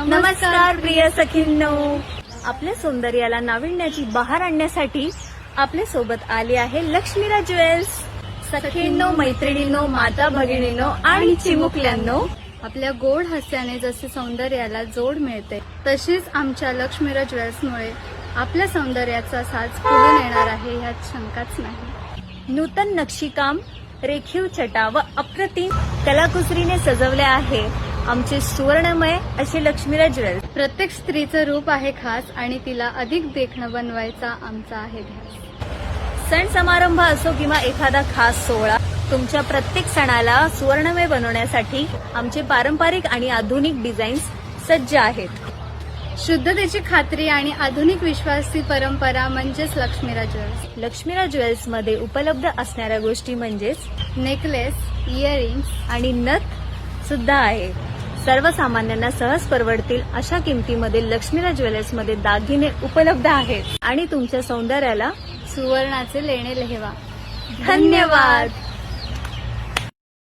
नमस्कार प्रिय सखींनो, आपल्या सौंदर्याला नाविन्याची बहार आणण्यासाठी आपल्या सोबत आले आहे लक्ष्मीराज ज्वेल्स. सखींनो, मैत्रिणींनो, माता भगिनींनो आणि चिमुकल्यांनो, आपल्या गोड हास्याने जसे सौंदर्याला जोड मिळते तशीच आमच्या लक्ष्मीराज ज्वेल्समुळे आपल्या सौंदर्याचा साज फुलून येणार आहे यात शंकाच नाही. नूतन नक्षीकाम, रेखीव छटा व अप्रतिम कलाकुसरीने सजवले आहे आमचे सुवर्णमय असे लक्ष्मीराज ज्वेल्स. प्रत्येक स्त्रीचं रूप आहे खास आणि तिला अधिक देखणं बनवायचा आमचा आहे ध्यास. सण समारंभ असो किंवा एखादा खास सोहळा, तुमच्या प्रत्येक सणाला सुवर्णमय बनवण्यासाठी आमचे पारंपरिक आणि आधुनिक डिझाईन्स सज्ज आहेत. शुद्धतेची खात्री आणि आधुनिक विश्वासी परंपरा म्हणजेच लक्ष्मीराज ज्वेल्स. लक्ष्मीराज ज्वेल्स मध्ये उपलब्ध असणाऱ्या गोष्टी म्हणजेच नेकलेस, इयरिंग्स आणि नथ सुद्धा आहे. सर्वसामान्यांना सहज परवडतील अशा किमतीमध्ये लक्ष्मीराज ज्वेलर्स मध्ये दागिने उपलब्ध आहेत आणि तुमच्या सौंदर्याला सुवर्णाचे लेणे लेहवा. धन्यवाद.